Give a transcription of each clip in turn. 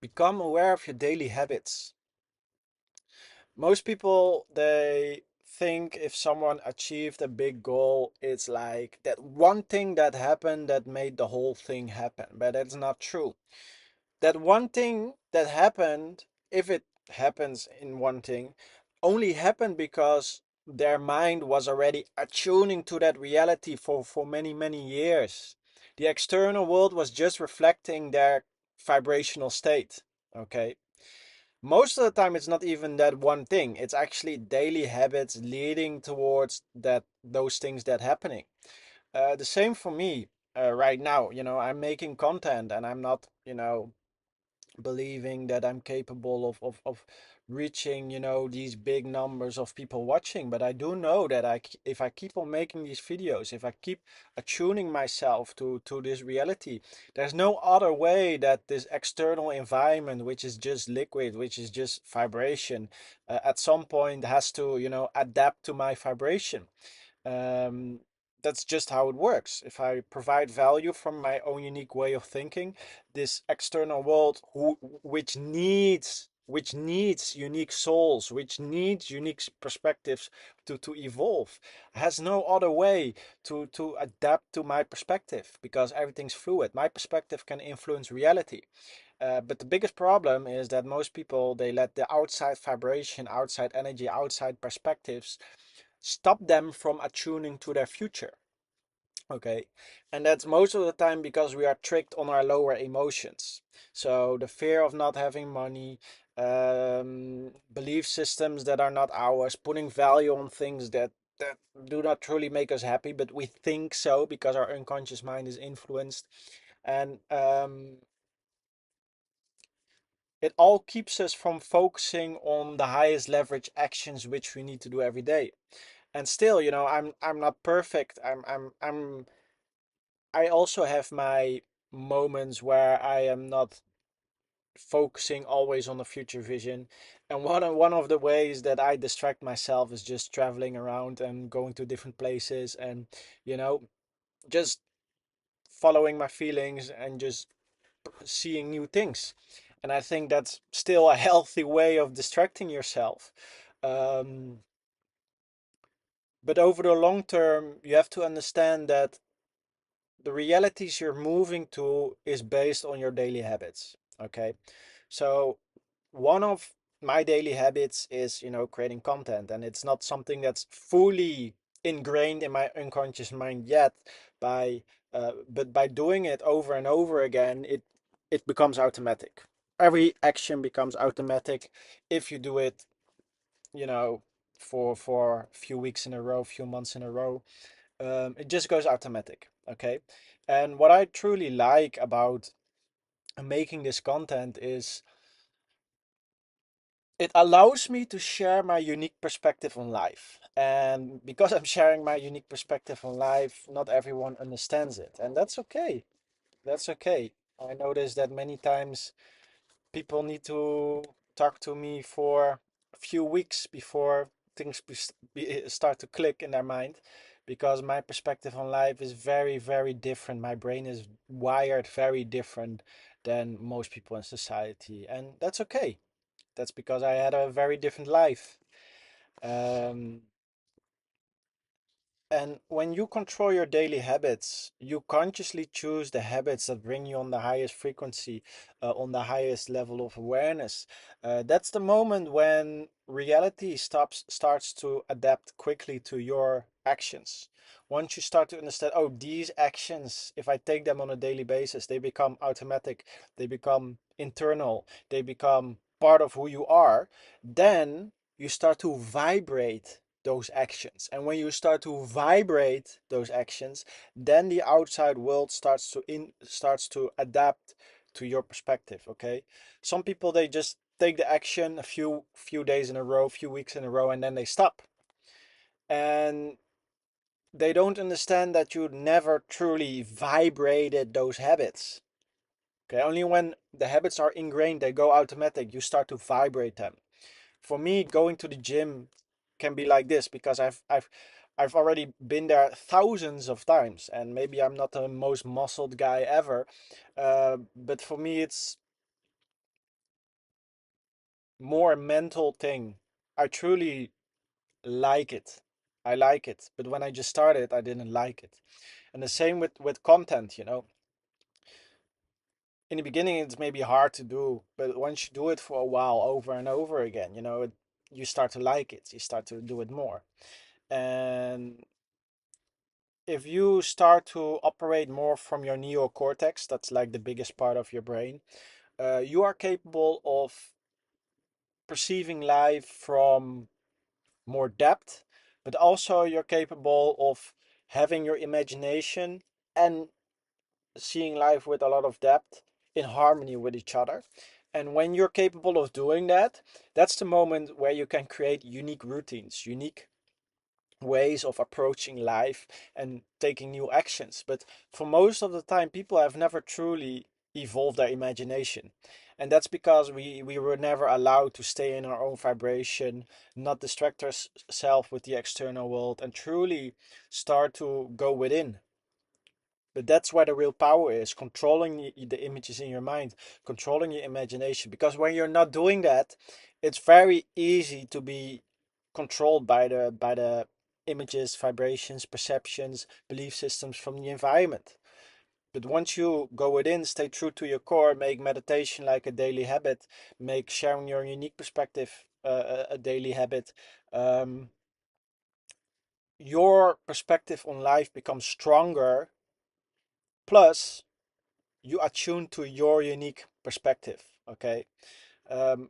Become aware of your daily habits. Most people, they think if someone achieved a big goal, it's like that one thing that happened that made the whole thing happen. But that's not true. That one thing that happened, if it happens in one thing, only happened because their mind was already attuning to that reality for many, many years. The external world was just reflecting their vibrational state. Okay. Most of the time, it's not even that one thing. It's actually daily habits leading towards that those things that happening. The same for me right now. I'm making content and I'm not, believing that I'm capable of reaching, these big numbers of people watching. But I do know that if I keep on making these videos, if I keep attuning myself to this reality, there's no other way that this external environment, which is just liquid, which is just vibration, at some point has to, adapt to my vibration. um, that's just how it works. If I provide value from my own unique way of thinking, this external world, which needs unique souls, which needs unique perspectives to evolve, has no other way to adapt to my perspective because everything's fluid. My perspective can influence reality. But the biggest problem is that most people, they let the outside vibration, outside energy, outside perspectives stop them from attuning to their future. Okay, and that's most of the time because we are tricked on our lower emotions. So the fear of not having money, belief systems that are not ours, putting value on things that do not truly make us happy, but we think so because our unconscious mind is influenced, and it all keeps us from focusing on the highest leverage actions which we need to do every day. And still, I'm not perfect. I also have my moments where I am not focusing always on the future vision. And one of the ways that I distract myself is just traveling around and going to different places and, you know, just following my feelings and just seeing new things. And I think that's still a healthy way of distracting yourself. Um, but over the long term, you have to understand that the realities you're moving to is based on your daily habits. Okay. So one of my daily habits is, creating content, and it's not something that's fully ingrained in my unconscious mind yet. But by doing it over and over again, it becomes automatic. Every action becomes automatic if you do it, you know, for a few weeks in a row, few months in a row. It just goes automatic. Okay. And what I truly like about making this content is it allows me to share my unique perspective on life. And because I'm sharing my unique perspective on life, not everyone understands it. And that's okay. That's okay. I notice that many times people need to talk to me for a few weeks before things start to click in their mind because my perspective on life is very, very different. My brain is wired very different than most people in society. And that's okay. That's because I had a very different life. Um, and when you control your daily habits, you consciously choose the habits that bring you on the highest frequency, on the highest level of awareness. That's the moment when reality starts to adapt quickly to your actions. Once you start to understand, oh, these actions, if I take them on a daily basis, they become automatic, they become internal, they become part of who you are, then you start to vibrate those actions. And when you start to vibrate those actions, then the outside world starts to adapt to your perspective. Okay. Some people, they just take the action a few days in a row, few weeks in a row, and then they stop. And they don't understand that you never truly vibrated those habits. Okay. Only when the habits are ingrained, they go automatic, you start to vibrate them. For me, going to the gym can be like this because I've already been there thousands of times, and maybe I'm not the most muscled guy ever, but for me more a mental thing. I truly like it. I like it. But when I just started, I didn't like it. And the same with content, you know. In the beginning, it's maybe hard to do, but once you do it for a while over and over again, you know, you start to like it. You start to do it more. And if you start to operate more from your neocortex, that's like the biggest part of your brain, you are capable of perceiving life from more depth, but also you're capable of having your imagination and seeing life with a lot of depth in harmony with each other. And when you're capable of doing that, that's the moment where you can create unique routines, unique ways of approaching life and taking new actions. But for most of the time, people have never truly evolved their imagination. And that's because we were never allowed to stay in our own vibration, not distract ourselves with the external world, and truly start to go within. But that's where the real power is, controlling the images in your mind, controlling your imagination. Because when you're not doing that, it's very easy to be controlled by the images, vibrations, perceptions, belief systems from the environment. But once you go within, stay true to your core, make meditation like a daily habit, make sharing your unique perspective a daily habit, um, your perspective on life becomes stronger. Plus, you attune to your unique perspective. Okay. Um,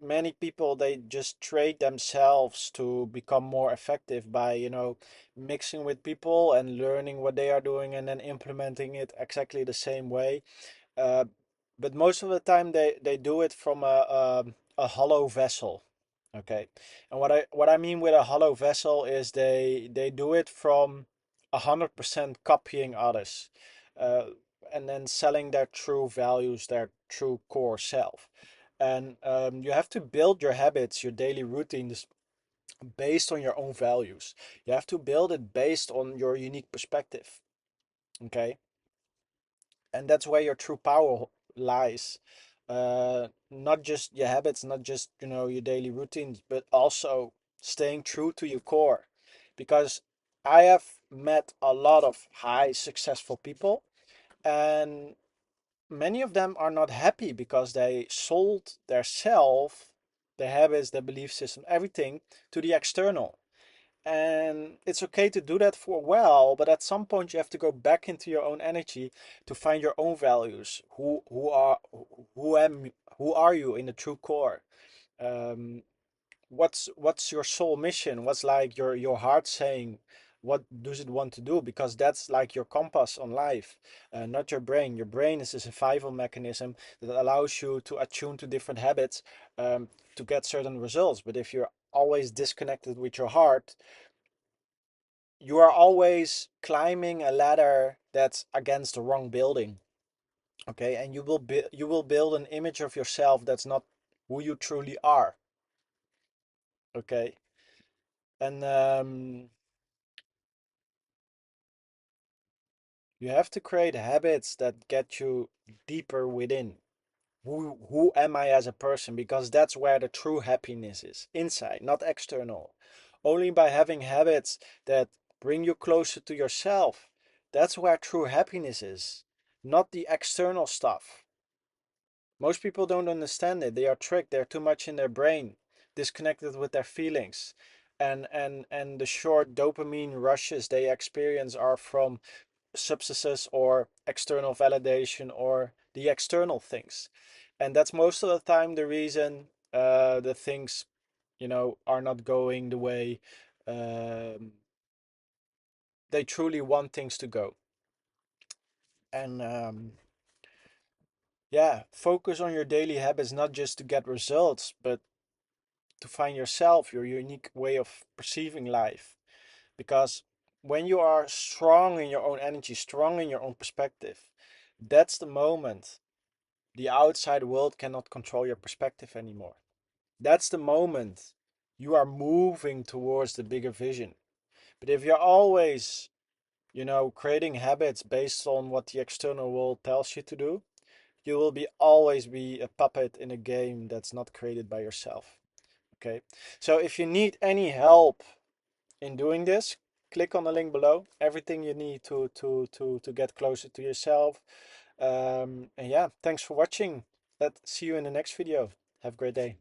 Many people, they just trade themselves to become more effective by, you know, mixing with people and learning what they are doing and then implementing it exactly the same way. uh, but most of the time they do it from a hollow vessel. Okay. And what I mean with a hollow vessel is they do it from 100% copying others, uh, and then selling their true values, their true core self. And you have to build your habits, your daily routines based on your own values. You have to build it based on your unique perspective. Okay. And that's where your true power lies. Not just your habits, not just, you know, your daily routines, but also staying true to your core. Because I have met a lot of high successful people, and many of them are not happy because they sold their self, their habits, their belief system, everything to the external. And it's okay to do that for a while, but at some point you have to go back into your own energy to find your own values. Who are you in the true core? Um, what's your soul mission? What's like your heart saying? What does it want to do? Because that's like your compass on life, not your brain. Your brain is a survival mechanism that allows you to attune to different habits, to get certain results. But if you're always disconnected with your heart, you are always climbing a ladder that's against the wrong building. Okay. And you will build an image of yourself that's not who you truly are. Okay. And you have to create habits that get you deeper within. Who am I as a person? Because that's where the true happiness is, inside, not external. Only by having habits that bring you closer to yourself, that's where true happiness is, not the external stuff. Most people don't understand it. They are tricked. They're too much in their brain, disconnected with their feelings. And the short dopamine rushes they experience are from substances or external validation or the external things. And that's most of the time the reason the things, you know, are not going the way um, they truly want things to go. And yeah, focus on your daily habits, not just to get results, but to find yourself, your unique way of perceiving life. Because when you are strong in your own energy, strong in your own perspective, that's the moment the outside world cannot control your perspective anymore. That's the moment you are moving towards the bigger vision. But if you're always, you know, creating habits based on what the external world tells you to do, You will be always be a puppet in a game that's not created by yourself. Okay, so if you need any help in doing this, click on the link below. Everything you need to get closer to yourself. And yeah, thanks for watching. Let's see you in the next video. Have a great day.